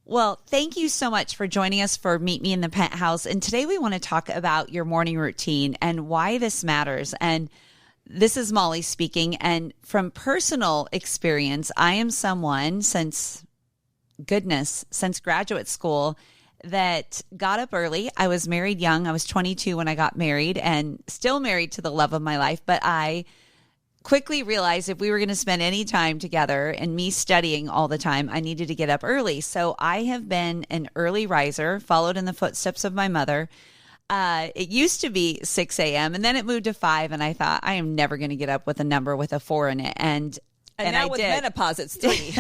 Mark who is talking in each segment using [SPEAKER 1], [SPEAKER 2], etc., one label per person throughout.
[SPEAKER 1] Well, thank you so much for joining us for Meet Me in the Penthouse. And today we want to talk about your morning routine and why this matters. And this is Molly speaking. And from personal experience, I am someone since graduate school that got up early. I was married young. I was 22 when I got married and still married to the love of my life. But I quickly realized if we were going to spend any time together and me studying all the time, I needed to get up early. So I have been an early riser, followed in the footsteps of my mother. It used to be 6 a.m. and then it moved to 5. And I thought, I am never going to get up with a number with a 4 in it. And
[SPEAKER 2] now
[SPEAKER 1] I
[SPEAKER 2] with
[SPEAKER 1] did.
[SPEAKER 2] menopause, it's 3.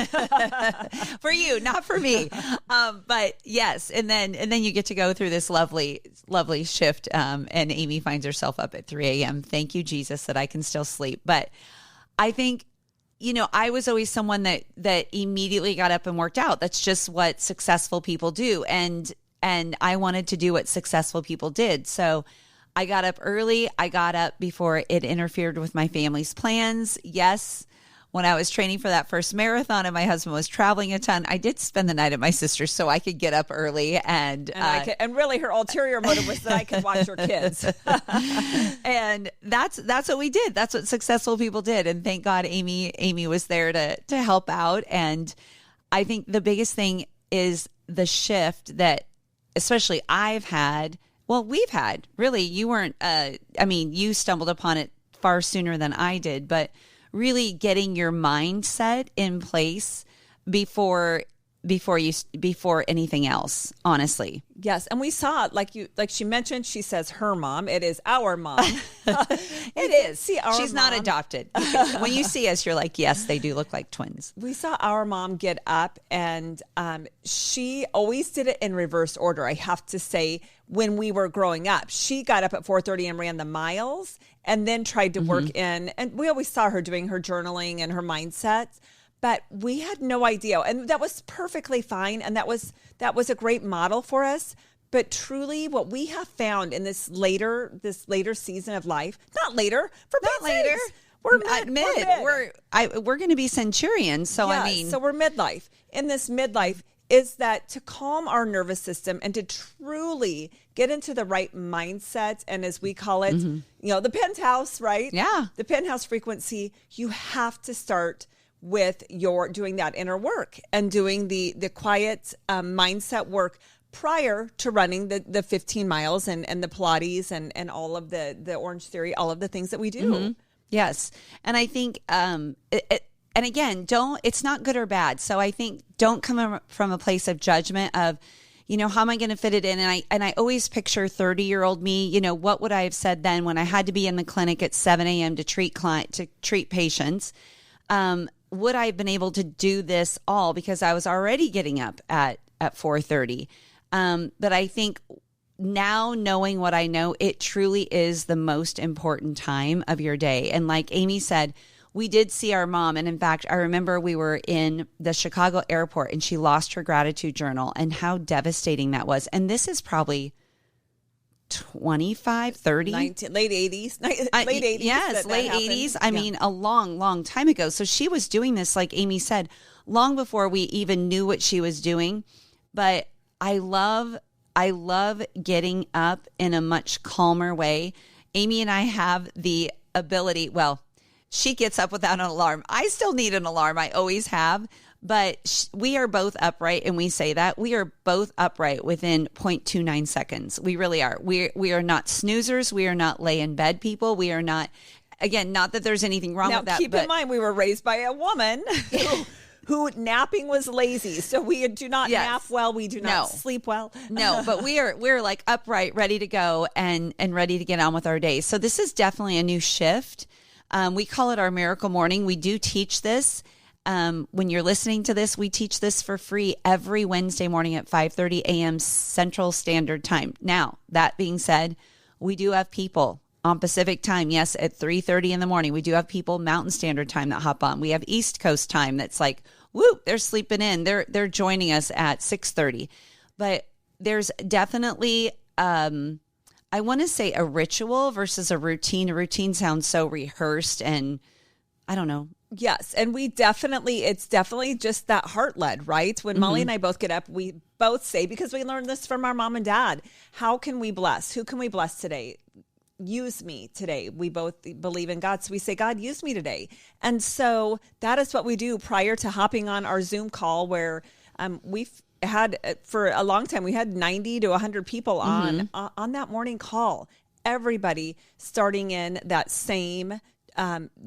[SPEAKER 1] For you, not for me. But yes, and then you get to go through this lovely shift. And Amy finds herself up at 3 a.m. Thank you, Jesus, that I can still sleep. But I think, I was always someone that immediately got up and worked out. That's just what successful people do. And I wanted to do what successful people did. So I got up early. I got up before it interfered with my family's plans. Yes. When I was training for that first marathon and my husband was traveling a ton, I did spend the night at my sister's so I could get up early. And
[SPEAKER 2] really her ulterior motive was that I could watch her kids.
[SPEAKER 1] And that's what we did. That's what successful people did. And thank God Amy was there to help out. And I think the biggest thing is the shift that especially we've had, really, you weren't, you stumbled upon it far sooner than I did, but really getting your mindset in place before anything else, honestly.
[SPEAKER 2] Yes. And we saw it, like she mentioned, she says her mom. It is our mom.
[SPEAKER 1] It is. She's not adopted. When you see us, you're like, yes, they do look like twins.
[SPEAKER 2] We saw our mom get up and she always did it in reverse order. I have to say, when we were growing up, she got up at 4:30 and ran the miles and then tried to work in. And we always saw her doing her journaling and her mindsets. But we had no idea. And that was perfectly fine. And that was a great model for us. But truly what we have found in this later season of life, not later, for
[SPEAKER 1] not later. We're going to be centurions. So
[SPEAKER 2] yes, so we're midlife. In this midlife is that to calm our nervous system and to truly get into the right mindset. And as we call it, the penthouse, right?
[SPEAKER 1] Yeah.
[SPEAKER 2] The penthouse frequency, you have to start with your doing that inner work and doing the quiet mindset work prior to running the 15 miles and the Pilates and all of the Orange Theory, all of the things that we do.
[SPEAKER 1] Mm-hmm. Yes. And I think, and again, it's not good or bad. So I think don't come from a place of judgment of, how am I going to fit it in? And I always picture 30-year-old me, what would I have said then when I had to be in the clinic at 7 a.m. to treat patients? Would I have been able to do this all because I was already getting up at 4:30? But I think now knowing what I know, it truly is the most important time of your day. And like Amy said, we did see our mom. And in fact, I remember we were in the Chicago airport and she lost her gratitude journal and how devastating that was. And this is probably 25, 30.
[SPEAKER 2] Late 80s. Late 80s.
[SPEAKER 1] Yes, late 80s. I mean, a long, long time ago. So she was doing this, like Amy said, long before we even knew what she was doing. But I love getting up in a much calmer way. Amy and I have the ability, she gets up without an alarm. I still need an alarm. I always have. But we are both upright, and we say that. We are both upright within 0.29 seconds. We really are. We are not snoozers. We are not lay in bed people. We are not, again, not that there's anything wrong with that.
[SPEAKER 2] Now, keep in mind, we were raised by a woman who napping was lazy. So we do not nap well. We do not sleep well.
[SPEAKER 1] No, but we're like upright, ready to go and ready to get on with our day. So this is definitely a new shift. We call it our miracle morning. We do teach this. When you're listening to this, we teach this for free every Wednesday morning at 5:30 a.m. Central Standard Time. Now, that being said, we do have people on Pacific Time. Yes, at 3:30 in the morning. We do have people Mountain Standard Time that hop on. We have East Coast Time that's like, whoop, they're sleeping in. They're joining us at 6:30. But there's definitely, I want to say a ritual versus a routine. A routine sounds so rehearsed and I don't know,
[SPEAKER 2] Yes. And it's definitely just that heart led, right? When Molly and I both get up, we both say, because we learned this from our mom and dad, how can we bless? Who can we bless today? Use me today. We both believe in God. So we say, God, use me today. And so that is what we do prior to hopping on our Zoom call, where we've had for a long time, we had 90 to 100 people on that morning call. Everybody starting in that same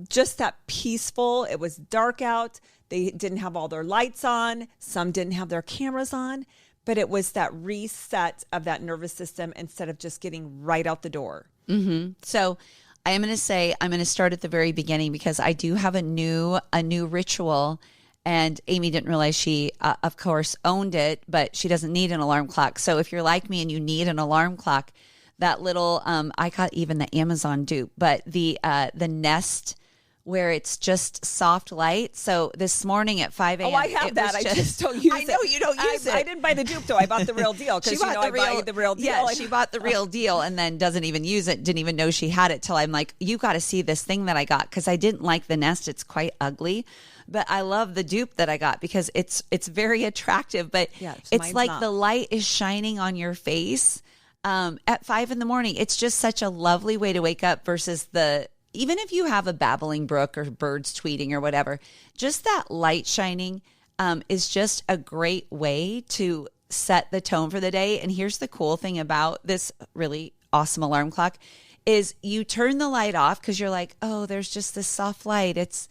[SPEAKER 2] just that peaceful. It was dark out. They didn't have all their lights on. Some didn't have their cameras on, but it was that reset of that nervous system instead of just getting right out the door.
[SPEAKER 1] So I am going to say, I'm going to start at the very beginning, because I do have a new ritual, and Amy didn't realize she, of course, owned it, but she doesn't need an alarm clock. So if you're like me and you need an alarm clock, that little, I got even the Amazon dupe, but the Nest, where it's just soft light. So this morning at 5 a.m.
[SPEAKER 2] Oh, I have that. I just don't use it.
[SPEAKER 1] I know you don't use it.
[SPEAKER 2] I didn't buy the dupe, though. I bought the real deal, because I buy the real deal.
[SPEAKER 1] Yeah, she bought the real deal and then doesn't even use it. Didn't even know she had it till I'm like, you got to see this thing that I got, because I didn't like the Nest. It's quite ugly. But I love the dupe that I got, because it's very attractive. But it's like the light is shining on your face at 5 a.m. It's just such a lovely way to wake up, versus even if you have a babbling brook or birds tweeting or whatever, just that light shining is just a great way to set the tone for the day. And here's the cool thing about this really awesome alarm clock is you turn the light off because you're like, oh, there's just this soft light. It's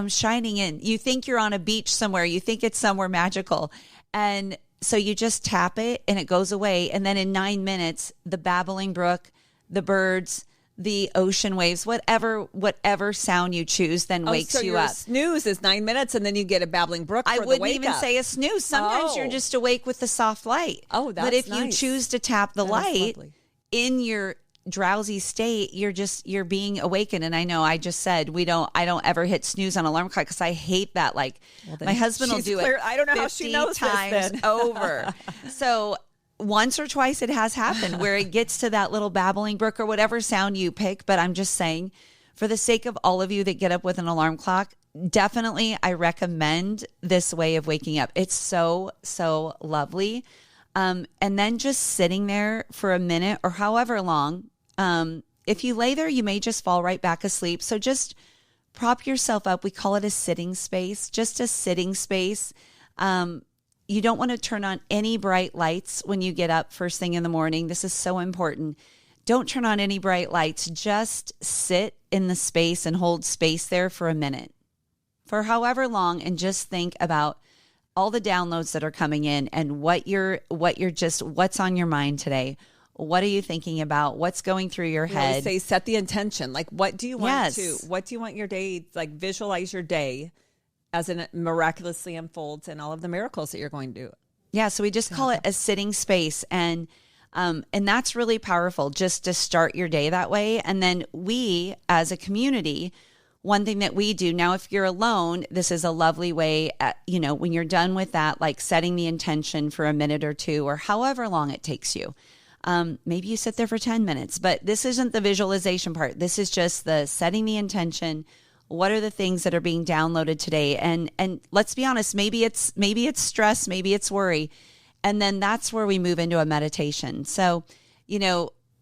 [SPEAKER 1] shining in. You think you're on a beach somewhere. You think it's somewhere magical. And so you just tap it and it goes away. And then in 9 minutes, the babbling brook, the birds, the ocean waves, whatever sound you choose, then wakes you up.
[SPEAKER 2] Snooze is 9 minutes, and then you get a babbling brook.
[SPEAKER 1] I wouldn't even say a snooze. Sometimes you're just awake with the soft light.
[SPEAKER 2] Oh, that's nice.
[SPEAKER 1] But if you choose to tap the light in your drowsy state, you're being awakened. And I know I just said I don't ever hit snooze on alarm clock because I hate that. Like my husband will do it.
[SPEAKER 2] I don't know how she knows
[SPEAKER 1] times
[SPEAKER 2] this
[SPEAKER 1] over. So once or twice it has happened where it gets to that little babbling brook or whatever sound you pick. But I'm just saying, for the sake of all of you that get up with an alarm clock, definitely I recommend this way of waking up. It's so, so lovely. And then just sitting there for a minute or however long. If you lay there, you may just fall right back asleep. So just prop yourself up. We call it a sitting space, just a sitting space. You don't want to turn on any bright lights when you get up first thing in the morning. This is so important. Don't turn on any bright lights. Just sit in the space and hold space there for a minute, for however long, and just think about all the downloads that are coming in and what's on your mind today. What are you thinking about? What's going through your head?
[SPEAKER 2] Say set the intention. Like, what do you want what do you want your day, like visualize your day as it miraculously unfolds and all of the miracles that you're going to do. Yeah.
[SPEAKER 1] So we just call it a sitting space. And that's really powerful, just to start your day that way. And then we, as a community, one thing that we do now, if you're alone, this is a lovely way, when you're done with that, like setting the intention for a minute or two, or however long it takes you. Maybe you sit there for 10 minutes, but this isn't the visualization part. This is just the setting the intention. What are the things that are being downloaded today? And let's be honest, maybe it's stress, maybe it's worry. And then that's where we move into a meditation. So,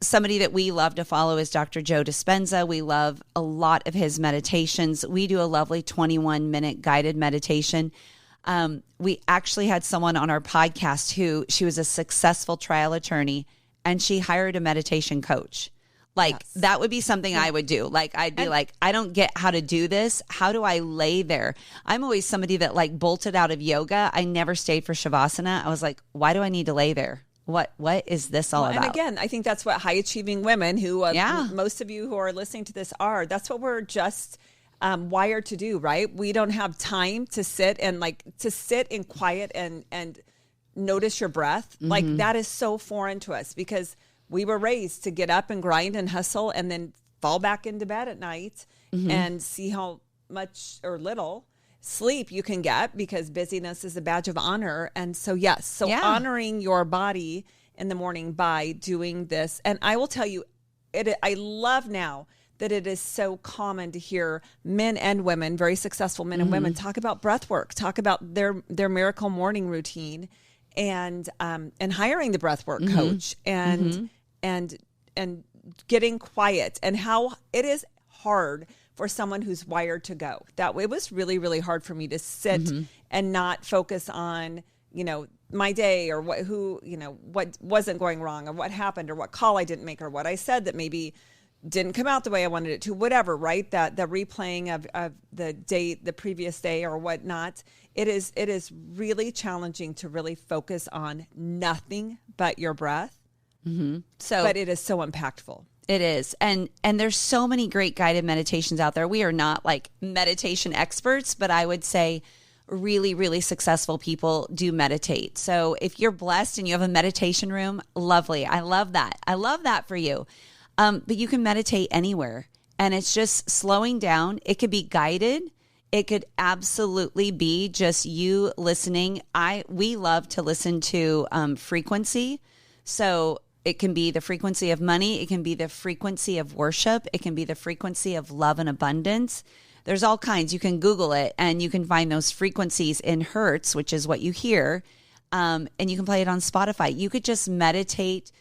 [SPEAKER 1] somebody that we love to follow is Dr. Joe Dispenza. We love a lot of his meditations. We do a lovely 21-minute guided meditation. We actually had someone on our podcast she was a successful trial attorney, and she hired a meditation coach. That would be something I would do. I'd be I don't get how to do this. How do I lay there? I'm always somebody that bolted out of yoga. I never stayed for Shavasana. I was like, why do I need to lay there? What is this all about?
[SPEAKER 2] And again, I think that's what high achieving women who, most of you who are listening to this that's what we're just wired to do, right? We don't have time to sit and sit in quiet and notice your breath. Mm-hmm. That is so foreign to us because we were raised to get up and grind and hustle and then fall back into bed at night and see how much or little sleep you can get because busyness is a badge of honor. And so, honoring your body in the morning by doing this. And I will tell you, I love now that it is so common to hear men and women, very successful men and women, talk about breath work, talk about their miracle morning routine, and hiring the breath work coach, and getting quiet, and how it is hard for someone who's wired to go. That it was really, really hard for me to sit and not focus on, my day, or what wasn't going wrong, or what happened, or what call I didn't make, or what I said that maybe didn't come out the way I wanted it to, whatever, right? That the replaying of the previous day or whatnot. It is really challenging to really focus on nothing but your breath. But it is so impactful.
[SPEAKER 1] It is. And there's so many great guided meditations out there. We are not like meditation experts, but I would say really, really successful people do meditate. So if you're blessed and you have a meditation room, lovely. I love that. I love that for you. But you can meditate anywhere, and it's just slowing down. It could be guided. It could absolutely be just you listening. We love to listen to frequency. So it can be the frequency of money. It can be the frequency of worship. It can be the frequency of love and abundance. There's all kinds. You can Google it, and you can find those frequencies in hertz, which is what you hear. And you can play it on Spotify. You could just meditate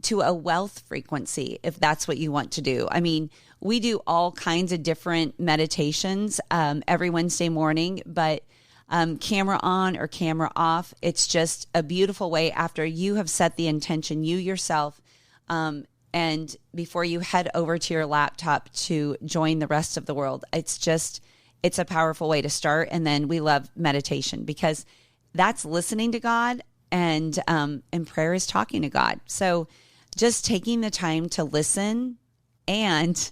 [SPEAKER 1] to a wealth frequency if that's what you want to do. I mean, we do all kinds of different meditations every Wednesday morning, but camera on or camera off, it's just a beautiful way after you have set the intention, you yourself, and before you head over to your laptop to join the rest of the world. It's a powerful way to start. And then we love meditation because that's listening to God, and prayer is talking to God. So just taking the time to listen and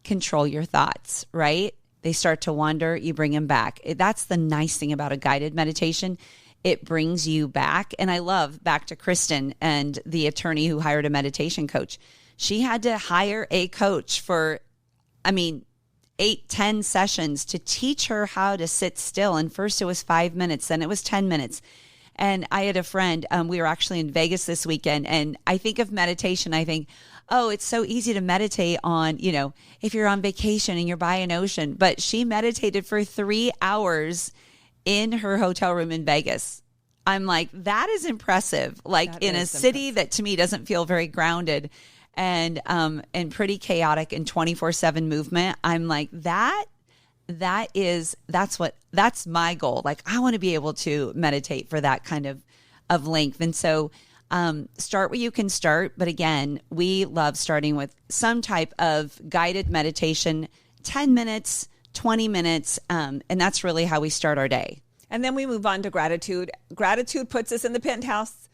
[SPEAKER 1] control your thoughts, right? They start to wander, you bring them back. That's the nice thing about a guided meditation. It brings you back. And I love, back to Kristen and the attorney who hired a meditation coach. She had to hire a coach for, 8-10 sessions to teach her how to sit still. And first it was 5 minutes, then it was 10 minutes. And I had a friend, we were actually in Vegas this weekend, and I think of meditation, I think, oh, it's so easy to meditate on, if you're on vacation and you're by an ocean. But she meditated for 3 hours in her hotel room in Vegas. I'm like, that is impressive. Like that in a city that to me doesn't feel very grounded and pretty chaotic and 24/7 movement. I'm like, that's my goal. Like, I want to be able to meditate for that kind of length. And so start where you can start. But again, we love starting with some type of guided meditation, 10 minutes, 20 minutes. And that's really how we start our day.
[SPEAKER 2] And then we move on to gratitude. Gratitude puts us in the penthouse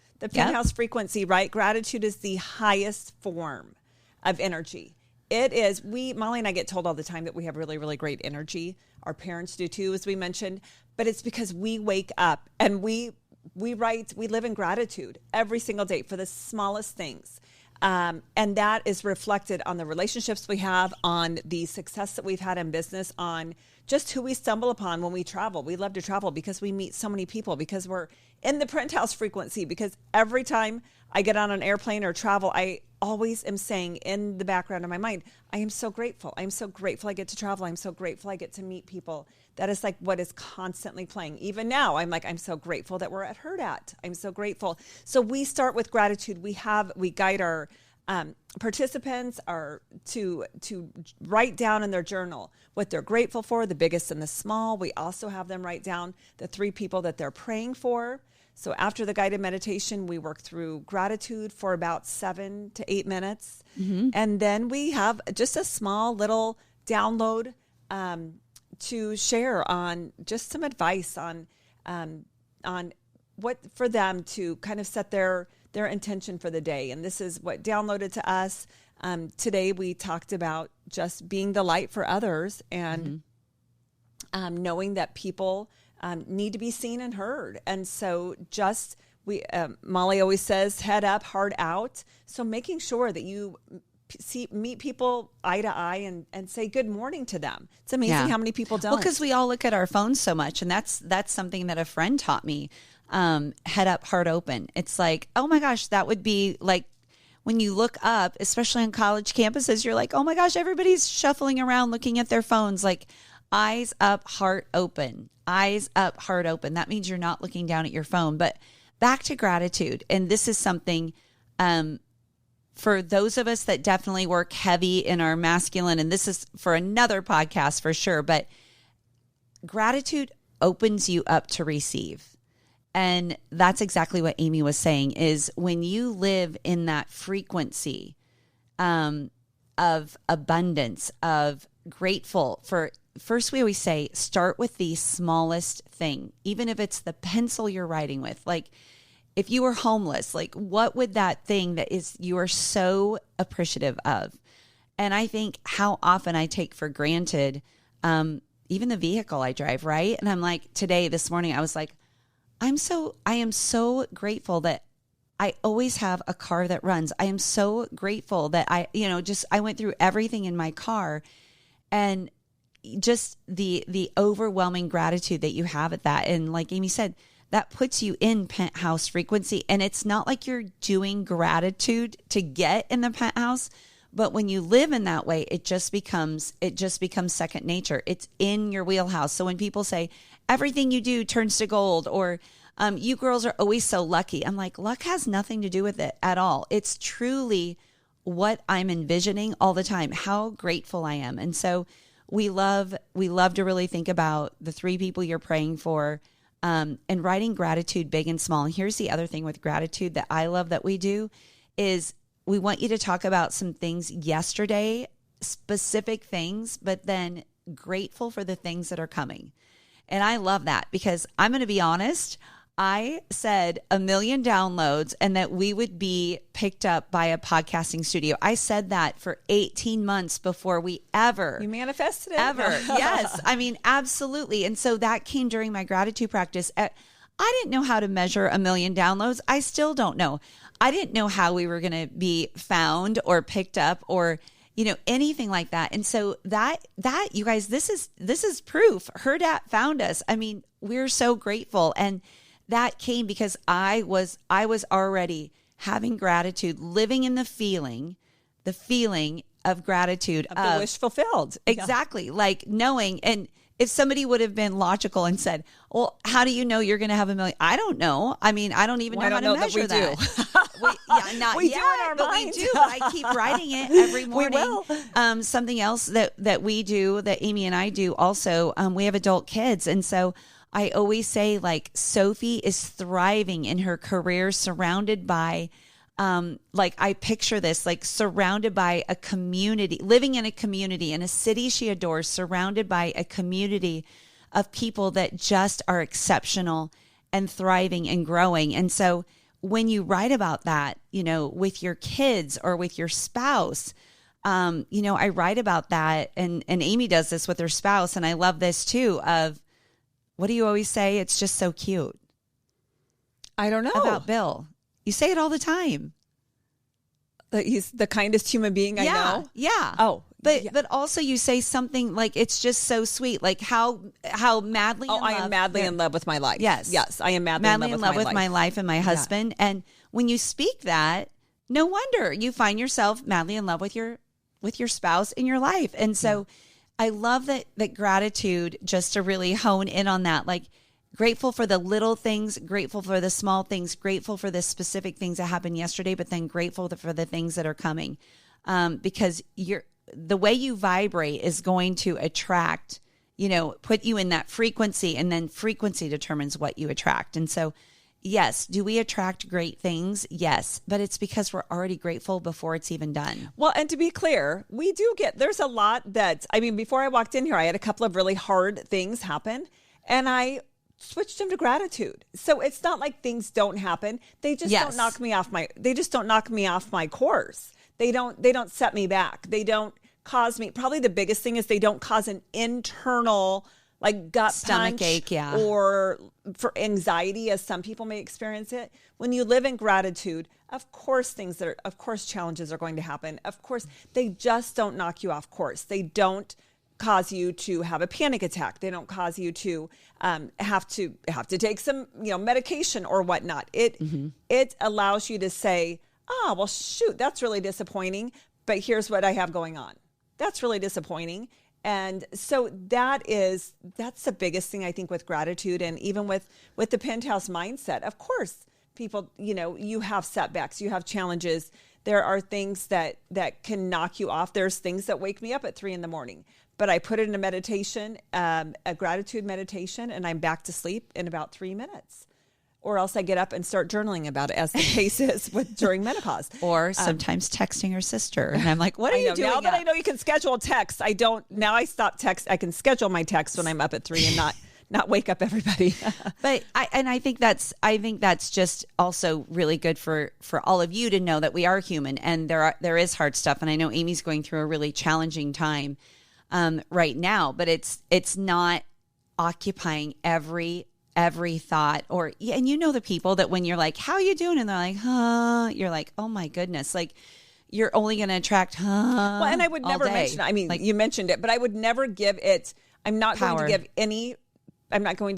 [SPEAKER 2] frequency, right? Gratitude is the highest form of energy. It is. Molly and I get told all the time that we have really, really great energy. Our parents do too, as we mentioned. But it's because we wake up and we live in gratitude every single day for the smallest things. And that is reflected on the relationships we have, on the success that we've had in business, on just who we stumble upon when we travel. We love to travel because we meet so many people, because we're in the penthouse frequency, because every time I get on an airplane or travel, I always am saying in the background of my mind, I am so grateful. I'm so grateful I get to travel. I'm so grateful I get to meet people. That is like what is constantly playing. Even now, I'm like, I'm so grateful that we're at Hurrdat. I'm so grateful. So we start with gratitude. We guide our participants to write down in their journal what they're grateful for, the biggest and the small. We also have them write down the 3 people that they're praying for. So after the guided meditation, we work through gratitude for about 7 to 8 minutes. Mm-hmm. And then we have just a small little download to share on just some advice on what for them to kind of set their intention for the day. And this is what downloaded to us. Today we talked about just being the light for others, and knowing that people need to be seen and heard. And so Molly always says, head up, heart out. So making sure that you meet people eye to eye and say good morning to them. It's amazing how many people don't.
[SPEAKER 1] Well, because we all look at our phones so much, and that's something that a friend taught me. Head up, heart open. It's like, oh my gosh, that would be like when you look up, especially on college campuses, you're like, oh my gosh, everybody's shuffling around looking at their phones. Like, eyes up, heart open. Eyes up, heart open. That means you're not looking down at your phone. But back to gratitude. And this is something for those of us that definitely work heavy in our masculine, and this is for another podcast for sure, but gratitude opens you up to receive. And that's exactly what Amy was saying, is when you live in that frequency of abundance, of grateful for, first we always say, start with the smallest thing, even if it's the pencil you're writing with. Like, if you were homeless, like, what would that thing that is you are so appreciative of? And I think how often I take for granted even the vehicle I drive, right? And I'm like, this morning, I was like, I am so grateful that I always have a car that runs. I am so grateful that I went through everything in my car, and just the overwhelming gratitude that you have at that. And like Amy said, that puts you in penthouse frequency. And it's not like you're doing gratitude to get in the penthouse, but when you live in that way, it just becomes second nature. It's in your wheelhouse. So when people say everything you do turns to gold, or you girls are always so lucky, I'm like, luck has nothing to do with it at all. It's truly what I'm envisioning all the time, how grateful I am. And so we love to really think about the 3 people you're praying for, and writing gratitude big and small. And here's the other thing with gratitude that I love that we do is we want you to talk about some things yesterday, specific things, but then grateful for the things that are coming. And I love that, because I'm going to be honest, I said 1 million downloads and that we would be picked up by a podcasting studio. I said that for 18 months before we ever.
[SPEAKER 2] You manifested it?
[SPEAKER 1] Ever. Yes. I mean, absolutely. And so that came during my gratitude practice. I didn't know how to measure 1 million downloads. I still don't know. I didn't know how we were going to be found or picked up or, anything like that. And so that you guys, this is proof. Her dad found us. I mean, we're so grateful. And that came because I was already having gratitude, living in the feeling of gratitude.
[SPEAKER 2] Of the wish fulfilled.
[SPEAKER 1] Exactly. Yeah. Like knowing, and if somebody would have been logical and said, well, how do you know you're going to have 1 million? I don't know. I mean, I don't even know how to measure that.
[SPEAKER 2] We do in our minds.
[SPEAKER 1] We do. But I keep writing it every morning.
[SPEAKER 2] We will.
[SPEAKER 1] Something else that we do, that Amy and I do also, we have adult kids. And so I always say, like, Sophie is thriving in her career, surrounded by, I picture this, like surrounded by a community, living in a community in a city she adores, surrounded by a community of people that just are exceptional and thriving and growing. And so when you write about that, with your kids or with your spouse, I write about that, and Amy does this with her spouse. And I love this too, of, what do you always say? It's just so cute.
[SPEAKER 2] I don't know.
[SPEAKER 1] About Bill. You say it all the time.
[SPEAKER 2] That he's the kindest human being I know.
[SPEAKER 1] Yeah.
[SPEAKER 2] Oh,
[SPEAKER 1] but also you say something like, it's just so sweet. Like how madly in love.
[SPEAKER 2] I am madly in love with my life. Yes. I am madly in love with
[SPEAKER 1] my life and my husband. Yeah. And when you speak that, no wonder you find yourself madly in love with your spouse in your life. And so I love that gratitude, just to really hone in on that, like grateful for the little things, grateful for the small things, grateful for the specific things that happened yesterday, but then grateful for the things that are coming. Because the way you vibrate is going to attract, put you in that frequency, and then frequency determines what you attract. And so, yes, do we attract great things? Yes, but it's because we're already grateful before it's even done.
[SPEAKER 2] Well, and to be clear, we do there's a lot before I walked in here, I had a couple of really hard things happen, and I switched them to gratitude. So it's not like things don't happen. They just don't knock me off my course. They don't set me back. They don't cause me, probably the biggest thing is they don't cause an internal like gut
[SPEAKER 1] stomach
[SPEAKER 2] punch
[SPEAKER 1] ache,
[SPEAKER 2] or for anxiety, as some people may experience it. When you live in gratitude, of course challenges are going to happen. Of course, they just don't knock you off course. They don't cause you to have a panic attack. They don't cause you to have to take some medication or whatnot. It allows you to say, well, shoot, that's really disappointing. But here's what I have going on. That's really disappointing. And so that's the biggest thing I think with gratitude, and even with the Penthouse mindset. Of course, people, you have setbacks, you have challenges. There are things that can knock you off. There's things that wake me up at 3 a.m, but I put it in a meditation, a gratitude meditation, and I'm back to sleep in about 3 minutes. Or else I get up and start journaling about it, as the case is during menopause.
[SPEAKER 1] Or sometimes texting her sister. And I'm like, what are you doing?
[SPEAKER 2] Now that I know you can schedule texts, I stop text. I can schedule my texts when I'm up at 3 and not wake up everybody.
[SPEAKER 1] But I think that's just also really good for all of you to know that we are human, and there is hard stuff. And I know Amy's going through a really challenging time right now, but it's not occupying every thought, and the people that when you're like, how are you doing? And they're like, you're like, oh my goodness. Like, you're only going to attract,
[SPEAKER 2] Well, and I would never mention, you mentioned it, but I would never give it, I'm not going to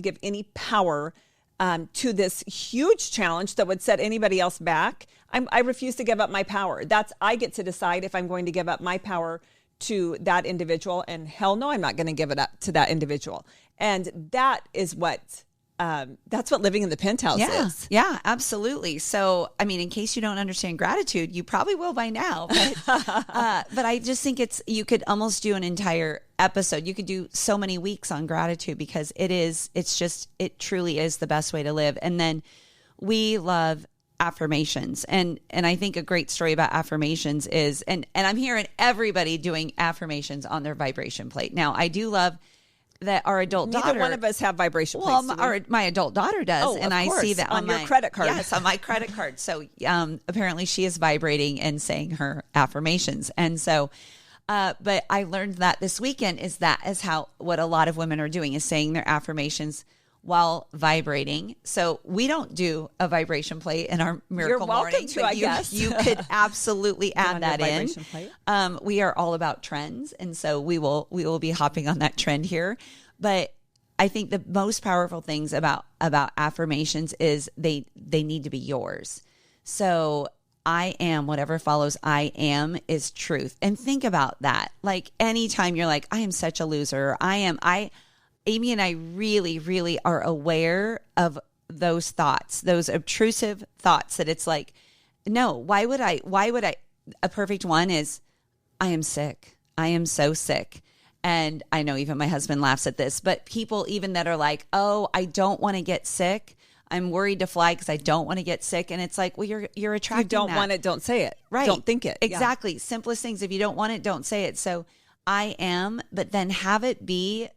[SPEAKER 2] give any power to this huge challenge that would set anybody else back. I refuse to give up my power. I get to decide if I'm going to give up my power to that individual, and hell no, I'm not going to give it up to that individual. And that is that's what living in the penthouse is.
[SPEAKER 1] Yeah, absolutely. So, in case you don't understand gratitude, you probably will by now. But I just think you could almost do an entire episode. You could do so many weeks on gratitude, because it truly is the best way to live. And then we love affirmations. And I think a great story about affirmations is, and I'm hearing everybody doing affirmations on their vibration plate. Now, I do love that our adult daughter.
[SPEAKER 2] Neither one of us have vibration plates.
[SPEAKER 1] Well, my adult daughter does, and I see that
[SPEAKER 2] on your credit card.
[SPEAKER 1] Yes, on my credit card. So apparently, she is vibrating and saying her affirmations, and so. But I learned that this weekend is what a lot of women are doing, is saying their affirmations while vibrating. So we don't do a vibration plate in our Miracle Morning.
[SPEAKER 2] You're welcome to, I guess.
[SPEAKER 1] You could absolutely add that in. We are all about trends, and so we will be hopping on that trend here. But I think the most powerful things about affirmations is they need to be yours. So I am, whatever follows I am, is truth. And think about that. Like, anytime you're like, I am such a loser, Amy and I really, really are aware of those thoughts, those obtrusive thoughts that it's like, no, why would I, a perfect one is, I am sick. I am so sick. And I know even my husband laughs at this, but people even that are like, oh, I don't want to get sick. I'm worried to fly because I don't want to get sick. And it's like, well, you're attracting that.
[SPEAKER 2] You don't want it, don't say it.
[SPEAKER 1] Right.
[SPEAKER 2] Don't think it.
[SPEAKER 1] Exactly. Yeah. Simplest things. If you don't want it, don't say it. So I am, but then have it be,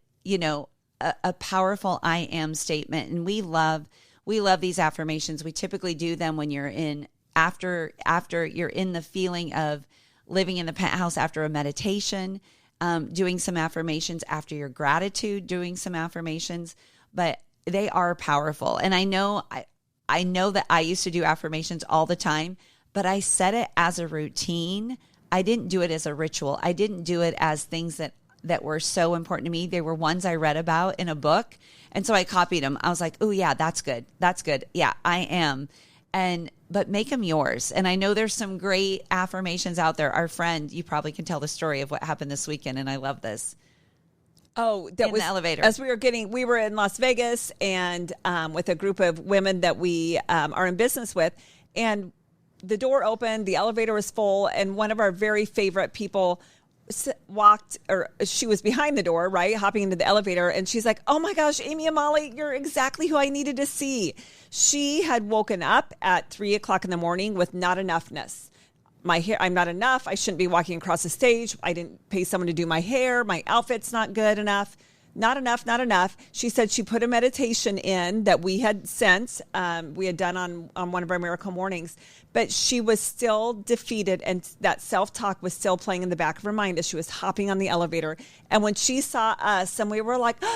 [SPEAKER 1] a powerful I am statement. And we love these affirmations. We typically do them when you're after you're in the feeling of living in the penthouse, after a meditation, doing some affirmations, after your gratitude, doing some affirmations, but they are powerful. And I know that I used to do affirmations all the time, but I said it as a routine. I didn't do it as a ritual. I didn't do it as things that were so important to me. They were ones I read about in a book. And so I copied them. I was like, oh yeah, that's good. That's good. Yeah, I am. But make them yours. And I know there's some great affirmations out there. Our friend, you probably can tell the story of what happened this weekend. And I love this.
[SPEAKER 2] Oh, that was
[SPEAKER 1] the elevator.
[SPEAKER 2] As we were in Las Vegas, and with a group of women that we are in business with, and the door opened, the elevator was full, and one of our very favorite people she was behind the door, right, hopping into the elevator, and she's like, oh my gosh, Amy and Molly, you're exactly who I needed to see. She had woken up at 3:00 in the morning with not enoughness. My hair, I'm not enough. I shouldn't be walking across the stage. I didn't pay someone to do my hair. My outfit's not good enough. Not enough. She said she put a meditation in that we had sent, we had done on one of our Miracle Mornings, but she was still defeated, and that self-talk was still playing in the back of her mind as she was hopping on the elevator. And when she saw us and we were like, Laura,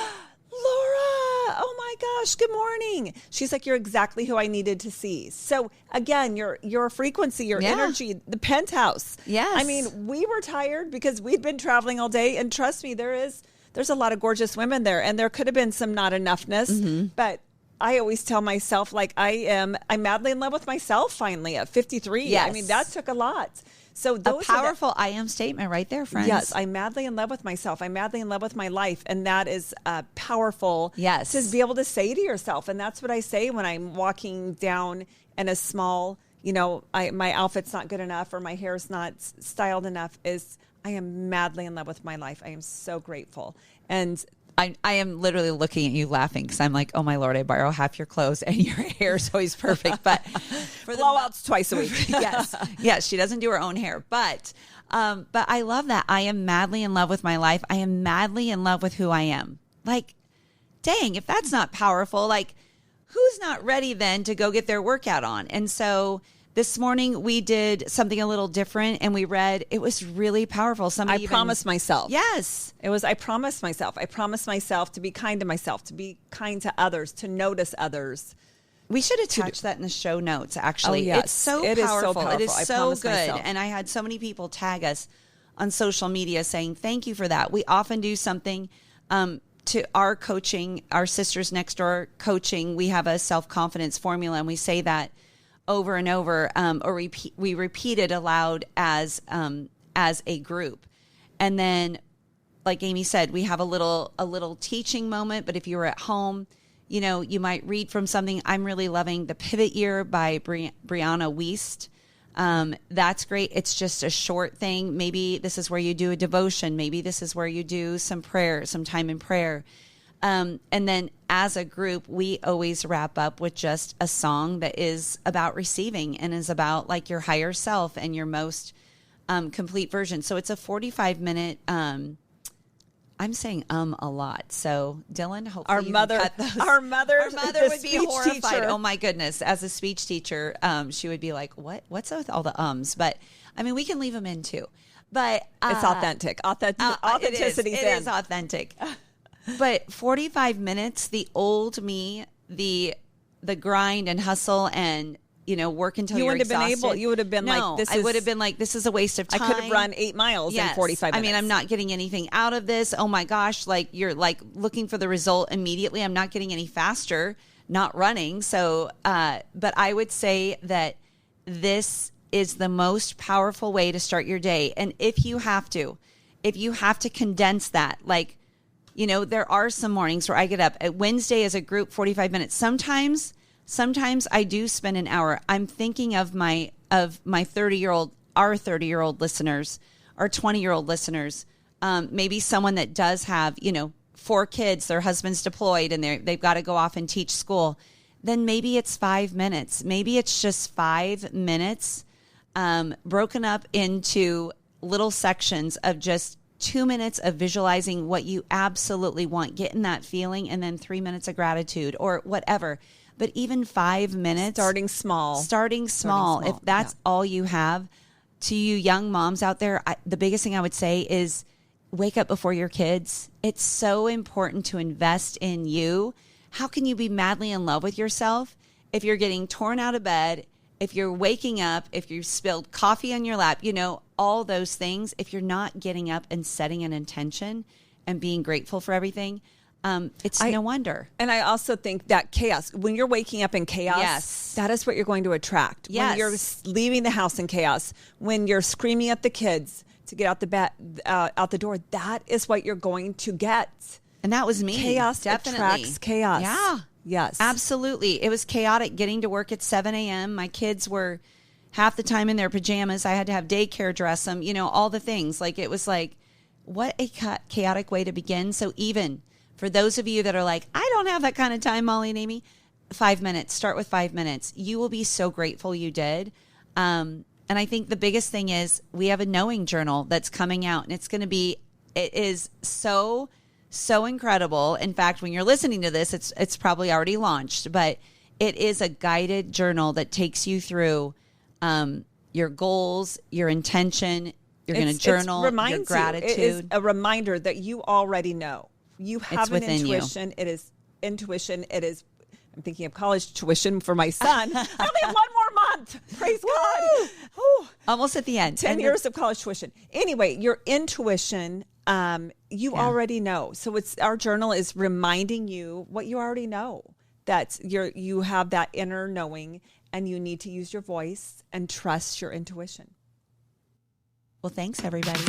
[SPEAKER 2] oh my gosh, good morning. She's like, you're exactly who I needed to see. So again, your frequency, your energy, the penthouse.
[SPEAKER 1] Yes.
[SPEAKER 2] I mean, we were tired because we'd been traveling all day, and trust me, there's a lot of gorgeous women there, and there could have been some not enoughness, but I always tell myself, like, I'm madly in love with myself finally at 53.
[SPEAKER 1] Yes.
[SPEAKER 2] I mean, that took a lot. So those
[SPEAKER 1] a powerful I am statement right there, friends.
[SPEAKER 2] Yes, I'm madly in love with myself. I'm madly in love with my life. And that is powerful
[SPEAKER 1] Yes.
[SPEAKER 2] to be able to say to yourself. And that's what I say when I'm walking down in a small, my outfit's not good enough or my hair's not styled enough, is I am madly in love with my life. I am so grateful. And
[SPEAKER 1] I am literally looking at you laughing because I'm like, oh my Lord, I borrow half your clothes and your hair is always perfect. But
[SPEAKER 2] for blowouts twice a week.
[SPEAKER 1] Yes, she doesn't do her own hair. But I love that. I am madly in love with my life. I am madly in love with who I am. Like, dang, if that's not powerful, like, who's not ready then to go get their workout on? And so this morning we did something a little different and we read, it was really powerful.
[SPEAKER 2] I promised myself.
[SPEAKER 1] Yes.
[SPEAKER 2] It was, I promised myself. I promised myself to be kind to myself, to be kind to others, to notice others.
[SPEAKER 1] We should attach that in the show notes, actually.
[SPEAKER 2] Oh, yes.
[SPEAKER 1] It's so
[SPEAKER 2] It
[SPEAKER 1] powerful.
[SPEAKER 2] is so powerful.
[SPEAKER 1] It is
[SPEAKER 2] I
[SPEAKER 1] so
[SPEAKER 2] promised
[SPEAKER 1] good.
[SPEAKER 2] myself.
[SPEAKER 1] And I had so many people tag us on social media saying, thank you for that. We often do something to our coaching, our Sisters Next Door coaching. We have a self-confidence formula and we say that over and over, or we repeat it aloud as a group. And then, like Amy said, we have a little teaching moment. But if you were at home, you might read from something. I'm really loving The Pivot Year by Brianna Wiest. That's great. It's just a short thing. Maybe this is where you do a devotion. Maybe this is where you do some prayer, some time in prayer. And then as a group, we always wrap up with just a song that is about receiving and is about like your higher self and your most complete version. So it's a 45-minute. I'm saying a lot. So Dylan, hopefully
[SPEAKER 2] our mother
[SPEAKER 1] would be horrified.
[SPEAKER 2] Teacher.
[SPEAKER 1] Oh my goodness! As a speech teacher, she would be like, "What's with all the ums?" But I mean, we can leave them in too. But
[SPEAKER 2] it's authentic. Authenticity.
[SPEAKER 1] It is authentic. But 45 minutes, the old me, the grind and hustle and, work until you're exhausted.
[SPEAKER 2] You would have been
[SPEAKER 1] I would have been like, this is a waste of time.
[SPEAKER 2] I could have run 8 miles in 45 minutes.
[SPEAKER 1] I mean, I'm not getting anything out of this. Oh my gosh. Like you're like looking for the result immediately. I'm not getting any faster, not running. So, but I would say that this is the most powerful way to start your day. And if you have to condense that, like, there are some mornings where I get up at Wednesday as a group, 45 minutes. Sometimes I do spend an hour. I'm thinking of my 30-year-old, our 30-year-old listeners, our 20-year-old listeners, maybe someone that does have, 4 kids, their husband's deployed and they've got to go off and teach school. Then maybe it's 5 minutes. Maybe it's just 5 minutes, broken up into little sections of just 2 minutes of visualizing what you absolutely want, getting that feeling, and then 3 minutes of gratitude or whatever. But even 5 minutes.
[SPEAKER 2] Starting small.
[SPEAKER 1] If that's all you have. To you young moms out there, the biggest thing I would say is wake up before your kids. It's so important to invest in you. How can you be madly in love with yourself if you're getting torn out of bed, if you're waking up, if you've spilled coffee on your lap, all those things, if you're not getting up and setting an intention and being grateful for everything, it's no wonder.
[SPEAKER 2] And I also think that chaos, when you're waking up in chaos,
[SPEAKER 1] yes,
[SPEAKER 2] that is what you're going to attract.
[SPEAKER 1] Yes.
[SPEAKER 2] When you're leaving the house in chaos, when you're screaming at the kids to get out the door, that is what you're going to get.
[SPEAKER 1] And that was me.
[SPEAKER 2] Chaos
[SPEAKER 1] definitely
[SPEAKER 2] attracts chaos.
[SPEAKER 1] Yeah.
[SPEAKER 2] Yes.
[SPEAKER 1] Absolutely. It was chaotic getting to work at 7 a.m. My kids were half the time in their pajamas. I had to have daycare dress them, all the things. Like, it was like, what a chaotic way to begin. So even for those of you that are like, I don't have that kind of time, Molly and Amy, 5 minutes. Start with 5 minutes. You will be so grateful you did. And I think the biggest thing is we have a knowing journal that's coming out, and it is so incredible. In fact, when you're listening to this, it's probably already launched, but it is a guided journal that takes you through your goals, your intention. You're going to journal your gratitude.
[SPEAKER 2] It is a reminder that you already know. You have an intuition. It is intuition. It is. I'm thinking of college tuition for my son. I only have 1 more month. Praise God.
[SPEAKER 1] Woo. Almost at the end.
[SPEAKER 2] 10 years of college tuition. Anyway, your intuition, you already know. So our journal is reminding you what you already know. that you have that inner knowing, and you need to use your voice and trust your intuition.
[SPEAKER 1] Well, thanks, everybody.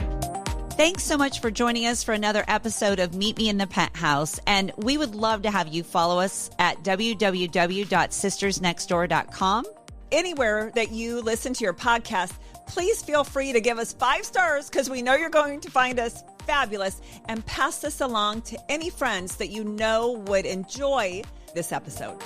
[SPEAKER 1] Thanks so much for joining us for another episode of Meet Me in the Penthouse. And we would love to have you follow us at www.sistersnextdoor.com.
[SPEAKER 2] Anywhere that you listen to your podcast, please feel free to give us 5 stars, because we know you're going to find us fabulous, and pass this along to any friends that you know would enjoy this episode.